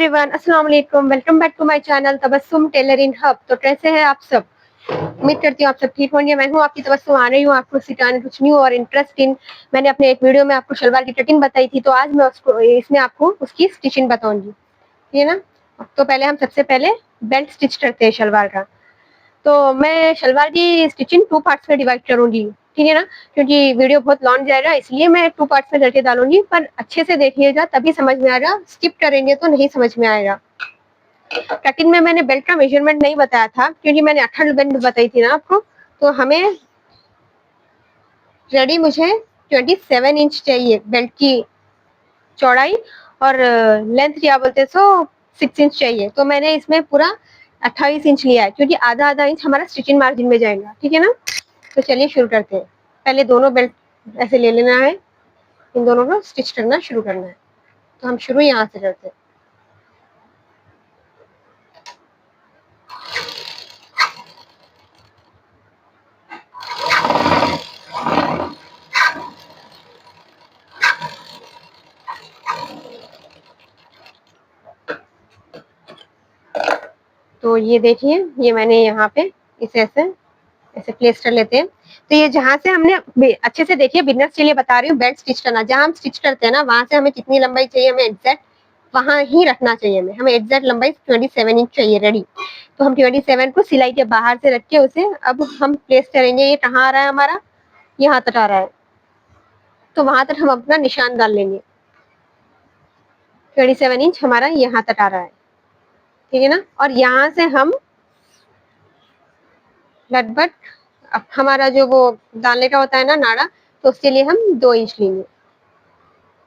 Everyone, अस्सलाम वालेकुम। Welcome back to my channel Tabassum tailoring hub. तो कैसे हैं आप सब? उम्मीद करती हूँ आप सब ठीक होंगे। मैं हूँ आपकी तबस्सुम, आ रही हूँ आपको सिखाने कुछ न्यू और इंटरेस्टिंग। मैंने अपने एक वीडियो में आपको शलवार की कटिंग बताई थी, तो आज मैं उसको इसमें आपको उसकी स्टिचिंग बताऊंगी, ठीक है ना। तो पहले हम सबसे पहले बेल्ट स्टिच करते हैं शलवार का। तो मैं शलवार की स्टिचिंग 2 पार्ट्स में डिवाइड करूंगी, ठीक है ना, क्योंकि वीडियो बहुत लॉन्ग जाएगा, इसलिए मैं 2 पार्ट्स में करके डालूंगी। पर अच्छे से देखिएगा तभी समझ में आएगा, स्किप करेंगे तो नहीं समझ में आएगा। कटिंग में मैंने बेल्ट का मेजरमेंट नहीं बताया था, क्योंकि मैंने 18 बेल्ट बताई थी ना आपको। तो हमें रेडी मुझे 27 इंच चाहिए बेल्ट की चौड़ाई, और लेंथ क्या बोलते सो 6 इंच चाहिए। तो मैंने इसमें पूरा 28 इंच लिया है, क्योंकि आधा आधा इंच हमारा स्टिचिंग मार्जिन में जाएगा, ठीक है ना। तो चलिए शुरू करते हैं। पहले दोनों बेल्ट ऐसे ले लेना है, इन दोनों को स्टिच करना शुरू करना है। तो हम शुरू यहाँ से करते हैं। तो ये देखिए, ये मैंने यहाँ पे इसे ऐसे ऐसे प्लेस कर लेते हैं। तो ये जहाँ से हमने अच्छे से देखिए, बिगनर्स के लिए बता रही हूँ, बेल्ट स्टिच करना जहाँ हम स्टिच करते हैं ना, वहां से हमें कितनी लंबाई चाहिए, हमें एग्जैक्ट वहां ही रखना चाहिए। हमें एग्जैक्ट लंबाई 27 इंच चाहिए रेडी। तो हम 27 को सिलाई के बाहर से रख के उसे अब हम प्लेस करेंगे। ये कहाँ आ रहा है हमारा, यहाँ तक आ रहा है, तो वहां तक हम अपना निशान डाल लेंगे। 27 इंच हमारा यहाँ तक आ रहा है, ठीक है ना। और यहाँ से हम लगभग अब हमारा जो वो डालने का होता है ना नाड़ा, तो उसके लिए हम 2 इंच लेंगे।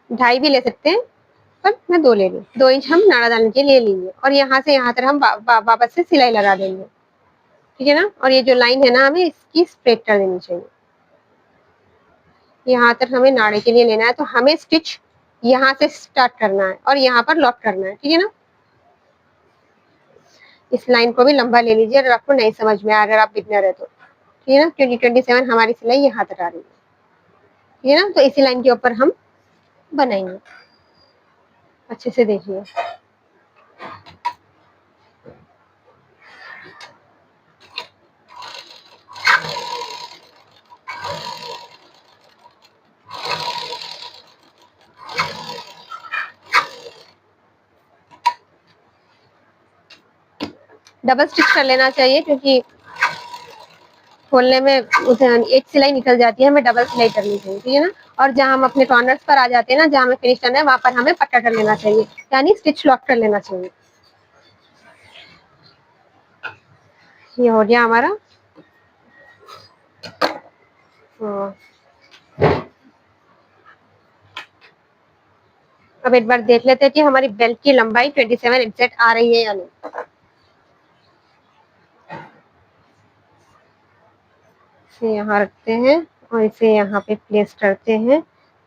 2.5 भी ले सकते हैं, पर मैं 2 ले लूँ। 2 इंच हम नाड़ा डालने के लिए लेंगे, और यहाँ से यहाँ तक हम वापस से सिलाई लगा देंगे, ठीक है ना। और ये जो लाइन है ना, हमें इसकी स्ट्रेट कर देनी चाहिए। यहाँ तक हमें नाड़े के लिए लेना है, तो हमें स्टिच यहाँ से स्टार्ट करना है और यहाँ पर लॉक करना है, ठीक है ना। इस लाइन को भी लंबा ले लीजिए अगर आपको नहीं समझ में आया, अगर आप बिगनर है तो, ठीक है ना, क्योंकि 27 हमारी सिलाई यहाँ तक आ रही है, ठीक है ना। तो इसी लाइन के ऊपर हम बनाएंगे, अच्छे से देखिए। डबल स्टिच कर लेना चाहिए, क्योंकि खोलने में एक सिलाई निकल जाती है, हमें डबल सिलाई करनी चाहिए, ठीक है ना। और जहाँ हम अपने कॉर्नर्स पर आ जाते हैं ना, जहाँ हमें फिनिश करना है, वहां पर हमें पट्टा कर लेना चाहिए, यानी स्टिच लॉक कर लेना चाहिए। ये हो गया हमारा। अब एक बार देख लेते हैं कि हमारी बेल्ट की लंबाई 27 एग्जैक्ट आ रही है या नहीं। इसे यहाँ रखते हैं और इसे यहाँ पे प्लेस करते हैं।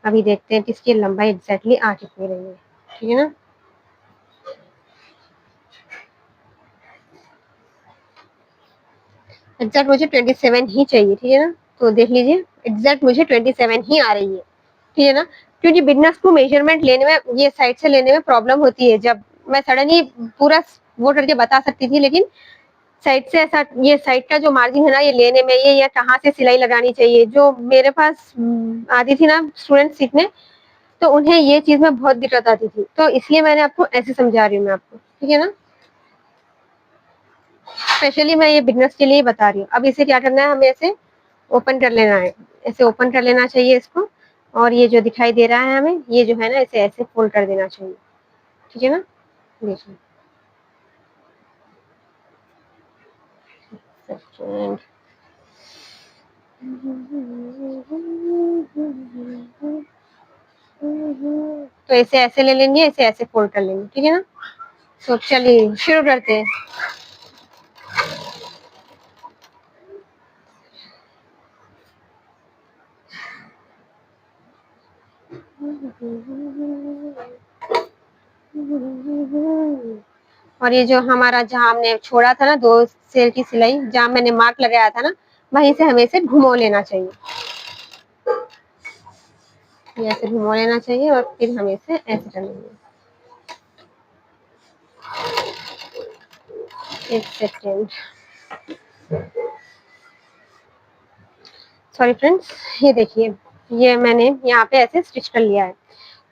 अभी देखते हैं कि इसकी लंबाई एग्जैक्टली आ कितनी रही है, ठीक है ना। एग्जैक्ट मुझे 27 ही चाहिए, ठीक है ना। तो देख लीजिए, एग्जैक्ट मुझे 27 ही आ रही है, ठीक है ना। क्योंकि बिगनर्स को मेजरमेंट लेने में, ये साइड से लेने में प्रॉब्लम होती है। जब मैं सडनली पूरा वो करके बता सकती थी, लेकिन साइड से ऐसा, ये साइड का जो मार्जिन है ना, ये लेने में, ये कहाँ से सिलाई लगानी चाहिए, जो मेरे पास आती थी ना स्टूडेंट सीखने, तो उन्हें ये चीज में बहुत दिक्कत आती थी। तो इसलिए मैंने आपको ऐसे समझा रही हूँ मैं आपको, ठीक है ना। स्पेशली मैं ये बिगनर्स के लिए बता रही हूँ। अब इसे क्या करना है, हमें ऐसे ओपन कर लेना है, ऐसे ओपन कर लेना चाहिए इसको। और ये जो दिखाई दे रहा है हमें, ये जो है ना, इसे ऐसे फोल्ड कर देना चाहिए, ठीक है ना। देखिए, तो इसे ऐसे ले लेंगे, इसे ऐसे फोल्ड कर लेंगे, ठीक है ना। तो चलिए शुरू करते हैं। और ये जो हमारा, जहाँ हमने छोड़ा था ना 2 सेल की सिलाई, जहाँ मैंने मार्क लगाया था ना, वहीं से हमें इसे घुमो लेना चाहिए। ये ऐसे घुमो लेना चाहिए और फिर हम इसे ऐसे कर लेंगे। एक सेकेंड, सॉरी फ्रेंड्स, ये देखिए, ये मैंने यहाँ पे ऐसे स्टिच कर लिया है।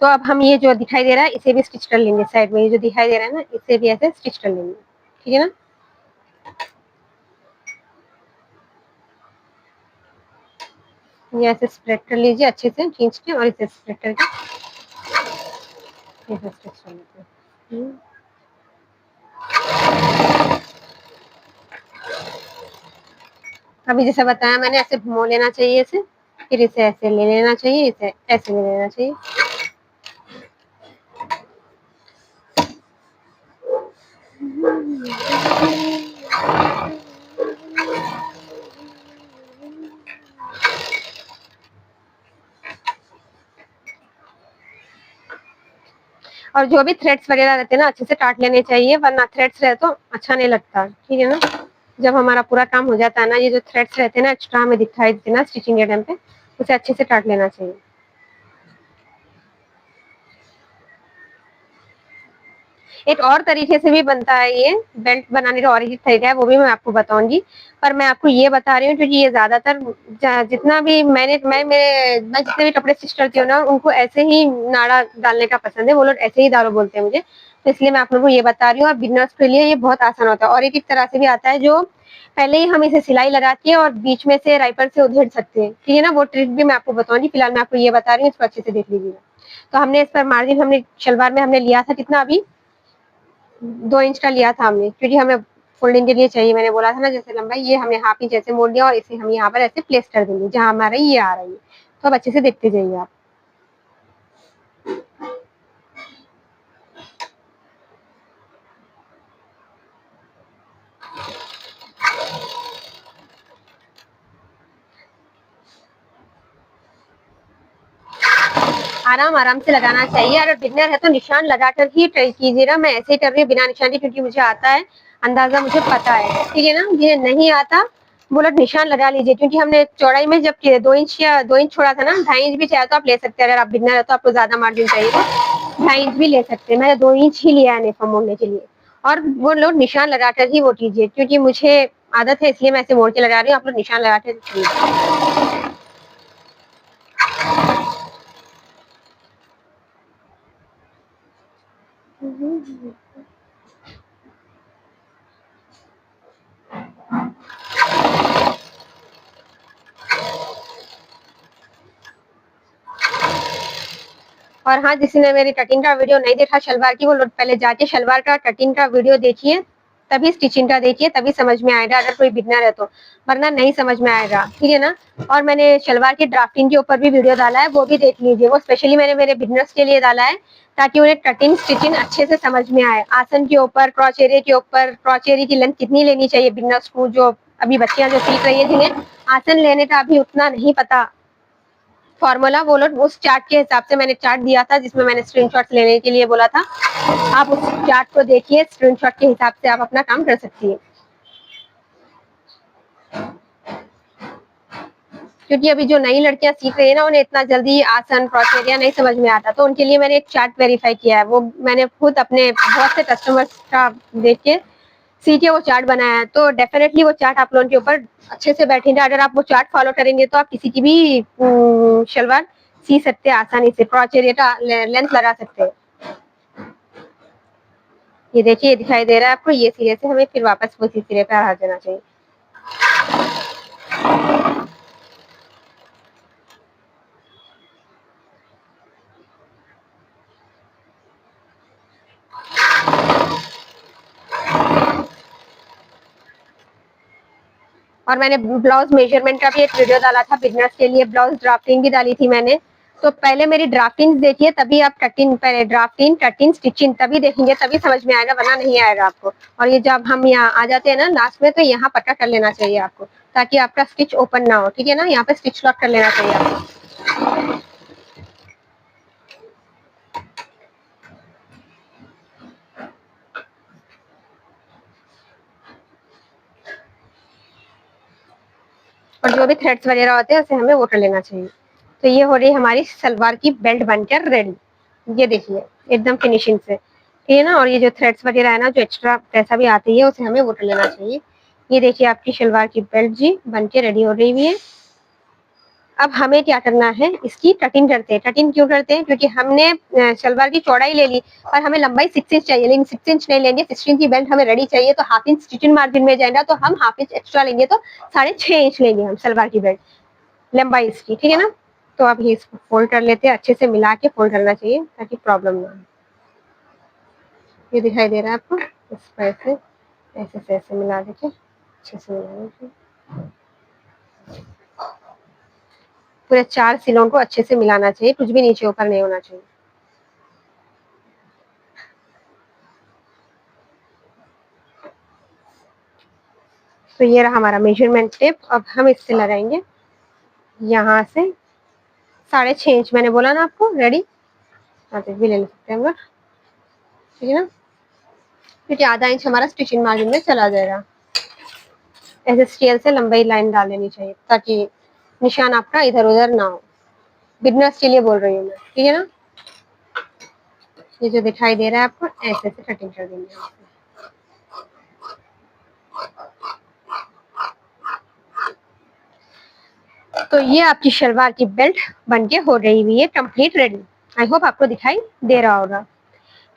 तो अब हम ये जो दिखाई दे रहा है इसे भी स्टिच कर लेंगे, साइड में ये जो दिखाई दे रहा है ना इसे भी ऐसे स्टिच कर लेंगे, ठीक है ना। ये ऐसे स्प्रेड कर लीजिए अच्छे से खींच के, और इसे स्प्रेड करके ऐसे स्टिच कर लेते हैं। अभी जैसे बताया मैंने, ऐसे घुमो लेना चाहिए इसे, फिर इसे ऐसे ले लेना चाहिए, इसे ऐसे ले लेना चाहिए। और जो भी थ्रेड्स वगैरह रहते हैं ना अच्छे से काट लेने चाहिए, वरना थ्रेड्स रहे तो अच्छा नहीं लगता, ठीक है ना। जब हमारा पूरा काम हो जाता है ना, ये जो थ्रेड्स रहते हैं ना एक्स्ट्रा हमें दिखाई देते हैं ना स्टिचिंग के टाइम पे, उसे अच्छे से काट लेना चाहिए। एक और तरीके से भी बनता है ये बेल्ट बनाने का, और एक तरीका है वो भी मैं आपको बताऊंगी, पर मैं आपको ये बता रही हूँ क्योंकि ये ज्यादातर जितना भी मैं जितने भी कपड़े स्टिच करती हूँ ना उनको ऐसे ही नाड़ा डालने का पसंद है, वो लोग ऐसे ही दालो बोलते हैं मुझे, तो इसलिए मैं आप लोगों को ये बता रही हूँ। और बिगनर्स के लिए ये बहुत आसान होता है। और एक तरह से भी आता है जो पहले ही हम इसे सिलाई लगा के और बीच में से राइफल से उधेड़ सकते हैं, ठीक है ना, वो ट्रिक भी मैं आपको बताऊंगी। फिलहाल मैं आपको ये बता रही हूँ, इसको अच्छे से देख लीजिएगा। तो हमने इस पर मार्जिन, हमने शलवार में हमने लिया था कितना, अभी 2 इंच का लिया था हमने, क्योंकि हमें फोल्डिंग के लिए चाहिए, मैंने बोला था ना जैसे लंबाई, ये हमने हाफ इंच ऐसे मोड़ लिया और इसे हम यहाँ पर ऐसे प्लेस कर देंगे जहाँ हमारा ये आ रही है। तो अब अच्छे से देखते जाइए आप। आराम आराम से लगाना चाहिए। अगर बिगनर है तो निशान लगाकर ही ट्राई कीजिएगा। मैं ऐसे ही कर रही हूँ बिना निशान के, क्योंकि मुझे आता है, अंदाजा मुझे पता है, ठीक है ना। जिन्हें नहीं आता वो लोग निशान लगा लीजिए, क्योंकि हमने चौड़ाई में जब 2 इंच या 2 इंच छोड़ा था ना, 2.5 इंच भी चाहे तो आप ले सकते हैं। अगर आप बिगनर है तो आपको ज्यादा मार्जिन चाहिए तो 2.5 इंच भी ले सकते हैं। मैंने 2 इंच ही लिया है नेफा मोड़ने के लिए। और वो लोग निशान लगाकर ही वो कीजिए, क्योंकि मुझे आदत है इसलिए मैं ऐसे मोड़ के लगा रही हूँ। आप लोग निशान लगा के और हाँ, जिसने मेरी कटिंग का वीडियो नहीं देखा शलवार की, वो लोग पहले जाके शलवार का कटिंग का वीडियो देखिए, तभी स्टिचिंग का देखिए, तभी समझ में आएगा, अगर कोई बिगनर है तो, वरना नहीं समझ में आएगा, ठीक है ना। और मैंने शलवार की ड्राफ्टिंग के ऊपर भी वीडियो डाला है, वो भी देख लीजिए। वो स्पेशली मैंने मेरे बिगनर्स के लिए डाला है, ताकि उन्हें कटिंग स्टिचिंग अच्छे से समझ में आए। आसन के ऊपर, क्रॉच एरिया के ऊपर, क्रॉच एरिया की लेंथ कितनी लेनी चाहिए बिगनर्स को, जो अभी बच्चियां जो सीख रही है, जिन्हें आसन लेने का अभी उतना नहीं पता फॉर्मूला, वो लोग उस चार्ट के हिसाब से, मैंने चार्ट दिया था जिसमें मैंने स्क्रीनशॉट लेने के लिए बोला था, आप उस चार्ट को देखिए, स्क्रीनशॉट के हिसाब से आप अपना काम कर सकती है। क्योंकि अभी जो नई लड़कियां सीख रही है ना, उन्हें इतना जल्दी आसन क्रॉस एरिया नहीं समझ में आता, तो उनके लिए मैंने एक चार्ट वेरीफाई किया है। वो मैंने खुद अपने बहुत से कस्टमर्स का देख के सीखे वो चार्ट बनाया है। तो डेफिनेटली वो चार्ट आप लोगों के ऊपर अच्छे से बैठेगा। अगर आप वो चार्ट फॉलो करेंगे तो आप किसी की भी शलवार सी सकते हैं आसानी से, क्रॉच एरिया का लेंथ लगा सकते हैं। ये देखिए, ये दिखाई दे रहा है आपको, ये सिरे से हमें फिर वापस उसी सिरे पे आ जाना चाहिए। और मैंने ब्लाउज मेजरमेंट का भी एक वीडियो डाला था बिगनर्स के लिए, ब्लाउज ड्राफ्टिंग भी डाली थी मैंने। तो पहले मेरी ड्राफ्टिंग देखिए, तभी आप कटिंग, पहले ड्राफ्टिंग कटिंग स्टिचिंग तभी देखेंगे, तभी समझ में आएगा, वरना नहीं आएगा आपको। और ये जब हम यहाँ आ जाते हैं ना लास्ट में, तो यहाँ पक्का कर लेना चाहिए आपको, ताकि आपका स्टिच ओपन ना हो, ठीक है ना। यहाँ पे स्टिच लॉक कर लेना चाहिए आपको। और जो भी थ्रेड्स वगैरह होते हैं उसे हमें वो कर लेना चाहिए। तो ये हो रही हमारी सलवार की बेल्ट बनकर रेडी। ये देखिए एकदम फिनिशिंग से। ठीक है ना। और ये जो थ्रेड्स वगैरह है ना, जो एक्स्ट्रा पैसा भी आती है, उसे हमें वो लेना चाहिए। ये देखिए आपकी शलवार की बेल्ट जी बन के रेडी हो रही हुई है। अब हमें क्या करना है, इसकी कटिंग करते हैं। कटिंग क्यों करते हैं, क्योंकि हमने शलवार की चौड़ाई ले ली और हमें लंबाई 6 इंच चाहिए, लेकिन 6 इंच नहीं लेंगे, 16 इंच की बेल्ट हमें रेडी चाहिए, तो हाफ इंच स्टिचिंग मार्जिन में जाएगा, तो हम हाफ इंच एक्स्ट्रा लेंगे, तो 6.5 इंच लेंगे हम सलवार की बेल्ट लंबाई इसकी। ठीक है ना। तो अब ये इसको फोल्ड कर लेते हैं, अच्छे से मिला के फोल्ड करना चाहिए ताकि प्रॉब्लम ना हो। ये दिखाई दे रहा है आपको, इस पर ऐसे से ऐसे मिला देके अच्छे से मिला देके पूरे 4 सिलों को अच्छे से मिलाना चाहिए, कुछ भी नीचे ऊपर नहीं होना चाहिए। तो ये रहा हमारा मेजरमेंट टेप। अब हम इससे लगाएंगे यहाँ से 6.5 इंच, मैंने बोला ना आपको रेडी, भी ले सकते हैं हम लोग। ठीक है ना, क्योंकि आधा इंच हमारा स्टिचिंग मार्जिन में चला जाएगा। ऐसे स्केल से लंबाई लाइन डाल लेनी चाहिए ताकि निशान आपका इधर उधर ना हो। बिगनर्स के लिए बोल रही हूँ मैं। ठीक है ना। ये जो दिखाई दे रहा है आपको, ऐसे से कटिंग कर देंगे। तो ये आपकी शलवार की बेल्ट बनके हो रही हुई है, कंप्लीट रेडी। आई होप आपको दिखाई दे रहा होगा।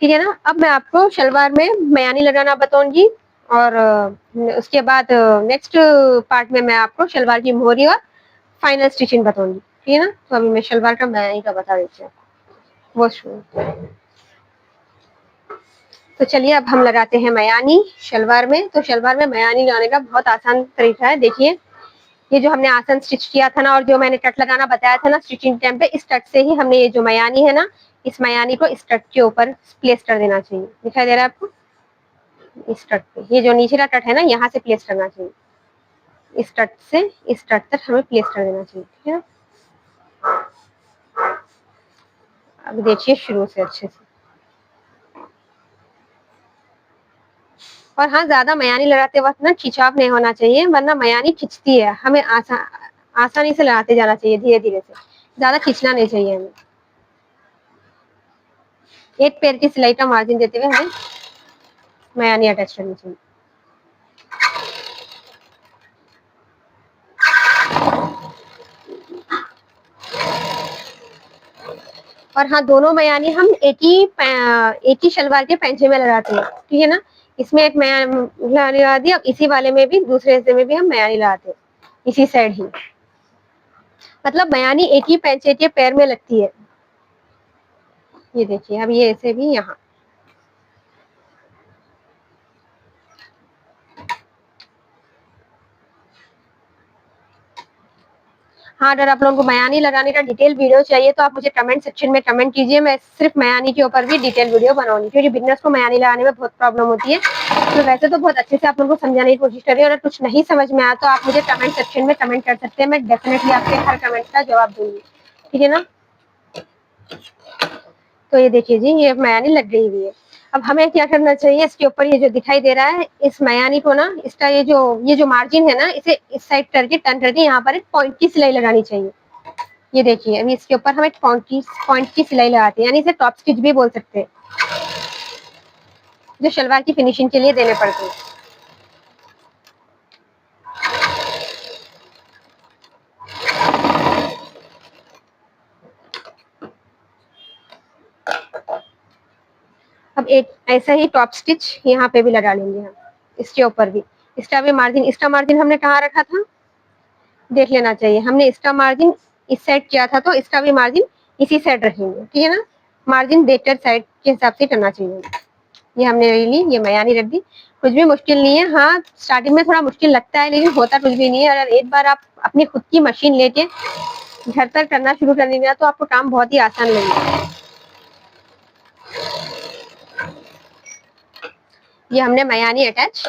ठीक है ना। अब मैं आपको शलवार में मयानी लगाना बताऊंगी, और उसके बाद नेक्स्ट पार्ट में मैं आपको शलवार की मोहरी और फाइनल स्टिचिंग बताऊंगी। ठीक है ना। तो अभी मैं शलवार का मयानी का बता देती हूँ। वो शुरू। तो चलिए अब हम लगाते हैं मयानी शलवार में। तो शलवार में मयानी लगाने का बहुत आसान तरीका है। देखिए, ये जो हमने आसन स्टिच किया था ना, और जो मैंने कट लगाना बताया था ना स्टिचिंग टाइम पे, इस कट से ही हमने ये जो मयानी है ना, इस मयानी को इस कट के ऊपर प्लेस कर देना चाहिए। दिखाई दे रहा है आपको, इस कट पे, ये जो नीचे का कट है ना, यहाँ से प्लेस करना चाहिए। इस कट से इस कट तक हमें प्लेस कर देना चाहिए। ठीक है। अब देखिए शुरू से अच्छे से। और हाँ, ज्यादा मयानी लगाते वक्त ना खिंचाव नहीं होना चाहिए, वरना मयानी खिंचती है। हमें आसानी से लगाते जाना चाहिए, धीरे धीरे से, ज्यादा खींचना नहीं चाहिए हमें। एक पैर की सिलाई का मार्जिन देते हुए हमें मयानी अटैच करनी चाहिए। और हाँ, दोनों मयानी हम एक ही शलवार के पैंचे में लगाते हैं। ठीक है ना। इसमें एक मयानी लगा दी, अब इसी वाले में भी, दूसरे हिस्से में भी हम मयानी लगाते हैं, इसी साइड ही। मतलब मयानी एक ही पैंचे के पैर में लगती है। ये देखिए, अब ये ऐसे भी यहाँ। हाँ, अगर आप लोगों को मयानी लगाने का डिटेल वीडियो चाहिए तो आप मुझे कमेंट सेक्शन में कमेंट कीजिए। मैं सिर्फ मयानी के ऊपर भी डिटेल वीडियो बनाऊंगी, क्योंकि बिगनर्स को मयानी लगाने में बहुत प्रॉब्लम होती है। तो वैसे तो बहुत अच्छे से आप लोगों को समझाने की कोशिश कर रही हूँ। अगर कुछ नहीं समझ में आया तो आप मुझे कमेंट सेक्शन में कमेंट कर सकते हैं, मैं डेफिनेटली आपके हर कमेंट का जवाब दूंगी। ठीक है ना। तो ये देखिए जी, ये मयानी लग गई हुई है। अब हमें क्या करना चाहिए, इसके ऊपर ये जो दिखाई दे रहा है, इस मयानी को ना, इसका ये जो मार्जिन है ना, इसे इस साइड करके टर्न करके यहाँ पर एक पॉइंट की सिलाई लगानी चाहिए। ये देखिए, अभी इसके ऊपर हम एक पॉइंट की सिलाई लगाते हैं, यानी इसे टॉप स्टिच भी बोल सकते हैं, जो शलवार की फिनिशिंग के लिए देने पड़ते हैं। अब एक ऐसा ही टॉप स्टिच यहाँ पे भी लगा लेंगे हम, इसके ऊपर भी। इसका मार्जिन हमने कहाँ रखा था, देख लेना चाहिए। हमने इसका मार्जिन इस साइड किया था, तो इसका भी मार्जिन इसी साइड रखेंगे। ठीक है ना। मार्जिन बेटर साइड के हिसाब से करना चाहिए। ये हमने ले ली, ये मयानी रख दी। कुछ भी मुश्किल नहीं है। हाँ, स्टार्टिंग में थोड़ा मुश्किल लगता है, लेकिन होता कुछ भी नहीं है। अगर एक बार आप अपनी खुद की मशीन लेके घर पर करना शुरू कर देंगे तो आपको काम बहुत ही आसान लगेगा। ये हमने मयानी अटैच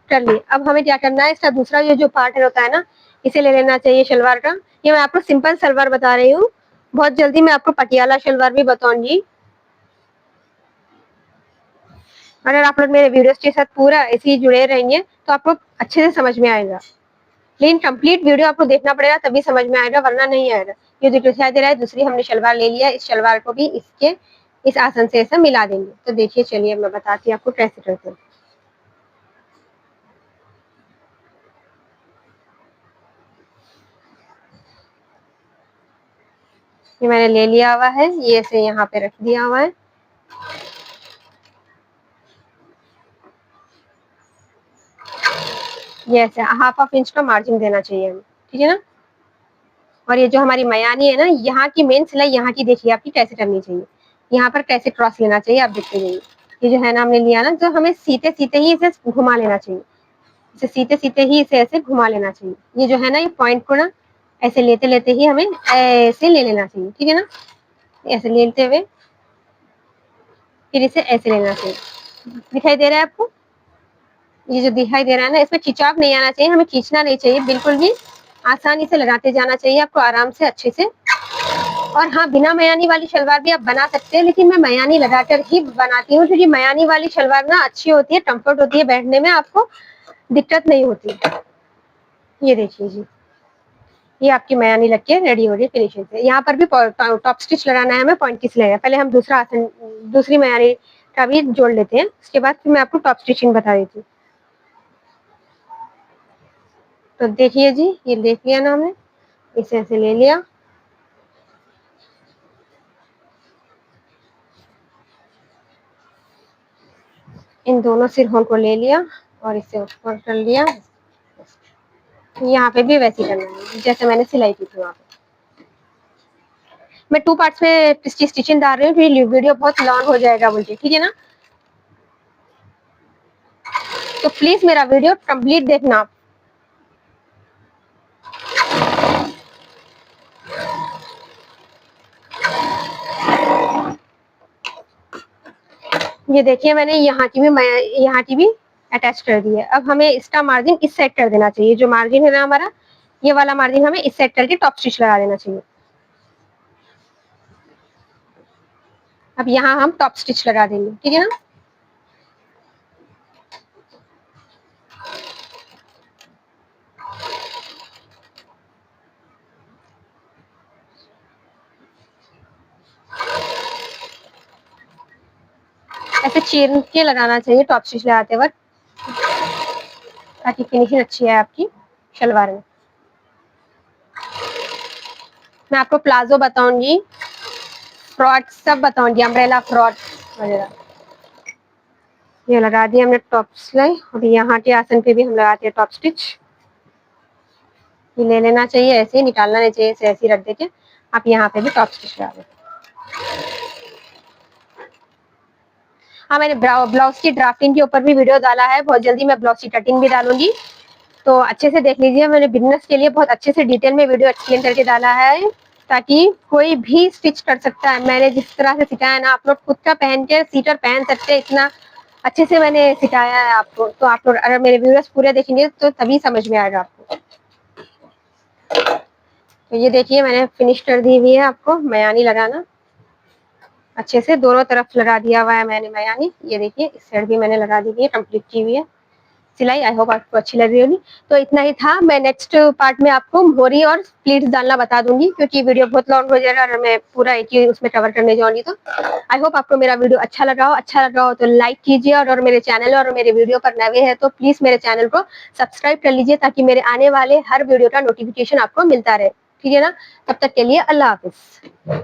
कर ली। अब हमें क्या करना है, इसका दूसरा ये जो पार्ट होता है ना, इसे ले लेना चाहिए शलवार का। ये मैं आपको सिंपल सलवार बता रही हूँ, बहुत जल्दी मैं आपको पटियाला शलवार भी बताऊंगी। अगर आप लोग मेरे वीडियोस के साथ पूरा ऐसे ही जुड़े रहेंगे तो आपको अच्छे से समझ में आएगा। लेकिन कंप्लीट वीडियो आपको देखना पड़ेगा, तभी समझ में आएगा, वरना नहीं आएगा। ये जो दिखाई दे रहा है, दूसरी हमने शलवार ले लिया, इस शलवार को भी इसके इस आसन से ऐसा मिला देंगे। तो देखिए, चलिए मैं बताती हूँ आपको कैसे करते हैं। ये मैंने ले लिया हुआ है, ये ऐसे यहाँ पे रख दिया हुआ है। ये ऐसे हाफ इंच का मार्जिन देना चाहिए हमें, ठीक है ना। और ये जो हमारी मयानी है ना, यहाँ की मेन सिलाई यहाँ की देखिए आपकी कैसे करनी चाहिए, यहाँ पर कैसे क्रॉस लेना चाहिए आप देखते जाइए। ये जो है ना हमने लिया ना, जो हमें सीते सीते ही इसे घुमा लेना चाहिए, इसे सीते सीते ही इसे ऐसे घुमा लेना चाहिए। ये जो है ना, ये पॉइंट को ना ऐसे लेते लेते ही हमें ऐसे ले लेना चाहिए, ठीक है ना। ऐसे लेते हुए फिर इसे ऐसे लेना चाहिए। दिखाई दे रहा है आपको, ये जो दिखाई दे रहा है ना, इसमें खिंचाव नहीं आना चाहिए, हमें खींचना नहीं चाहिए बिल्कुल भी, आसानी से लगाते जाना चाहिए आपको आराम से अच्छे से। और हाँ, बिना मयानी वाली शलवार भी आप बना सकते हैं, लेकिन मैं मयानी लगाकर ही बनाती हूँ, क्योंकि मयानी वाली शलवार ना अच्छी होती है, कम्फर्ट होती है, बैठने में आपको दिक्कत नहीं होती। ये देखिए जी, ये आपकी मयानी लग के रेडी हो रही है फिनिशिंग से। यहाँ पर भी टॉप स्टिच लगाना है हमें, पॉइंट की सिलाई है। पहले हम दूसरा आसन, दूसरी मयानी का भी जोड़ लेते हैं, उसके बाद फिर मैं आपको टॉप स्टिचिंग बता देती हूँ। तो देखिए जी, ये देख लिया ना हमने, इसे ऐसे ले लिया, इन दोनों सिरों को ले लिया और इसे ऊपर कर लिया। यहाँ पे भी वैसे करना है जैसे मैंने सिलाई की थी वहाँ पे। मैं 2 पार्ट्स में स्टिचिंग डाल रही हूँ, फिर वीडियो बहुत लॉन्ग हो जाएगा मुझे, ठीक है ना। तो प्लीज मेरा वीडियो कंप्लीट देखना आप। ये देखिए, मैंने यहाँ की भी अटैच कर दी है। अब हमें इसका मार्जिन इस साइड कर देना चाहिए, जो मार्जिन है ना हमारा, ये वाला मार्जिन हमें इस साइड करके टॉप स्टिच लगा देना चाहिए। अब यहाँ हम टॉप स्टिच लगा देंगे, ठीक है ना। ऐसे चीर के लगाना चाहिए टॉप स्टिच लगाते वक्त, ताकि फिनिशिंग अच्छी है आपकी शलवार में। मैं आपको प्लाजो बताऊंगी, फ्रॉक सब बताऊंगी, अम्ब्रेला फ्रॉक वगैरह। ये लगा दिया हमने टॉप सिलाई, और यहाँ के आसन पे भी हम लगाते हैं टॉप स्टिच। ये ले लेना चाहिए, ऐसे ही निकालना नहीं चाहिए, ऐसे ही रख देके आप यहाँ पे भी टॉप स्टिच लगा दें। हाँ, मैंने ब्लाउज की ड्राफ्टिंग के ऊपर भी वीडियो डाला है, बहुत जल्दी मैं ब्लाउज की कटिंग भी डालूंगी, तो अच्छे से देख लीजिए। मैंने बिजनेस के लिए बहुत अच्छे से डिटेल में वीडियो एक्सप्लेन करके डाला है, ताकि कोई भी स्टिच कर सकता है। मैंने जिस तरह से सिखाया ना, आप लोग खुद का पहन के सीटर पहन सकते हैं, इतना अच्छे से मैंने सिखाया है आपको। तो आप लोग अगर मेरे व्यूअर्स पूरे देखेंगे तो तभी समझ में आएगा आपको। तो ये देखिए, मैंने फिनिश कर दी हुई है आपको मयानी लगाना, अच्छे से दोनों तरफ लगा दिया हुआ है मैंने मयानी। ये देखिए, इस साइड भी मैंने लगा दी हुई है, कंप्लीट की हुई है सिलाई। आई होप आपको अच्छी लग रही होगी। तो इतना ही था, मैं नेक्स्ट पार्ट में आपको मोहरी और प्लीट्स डालना बता दूंगी, क्योंकि वीडियो बहुत लॉन्ग हो जाएगा और मैं पूरा एक ही उसमें कवर करने जाऊंगी। तो आई होप आपको मेरा वीडियो अच्छा लगा हो तो लाइक कीजिए, और मेरे चैनल और मेरे वीडियो पर नए हैं तो प्लीज मेरे चैनल को सब्सक्राइब कर लीजिए, ताकि मेरे आने वाले हर वीडियो का नोटिफिकेशन आपको मिलता रहे, ठीक है ना। तब तक के लिए अल्लाह हाफिज।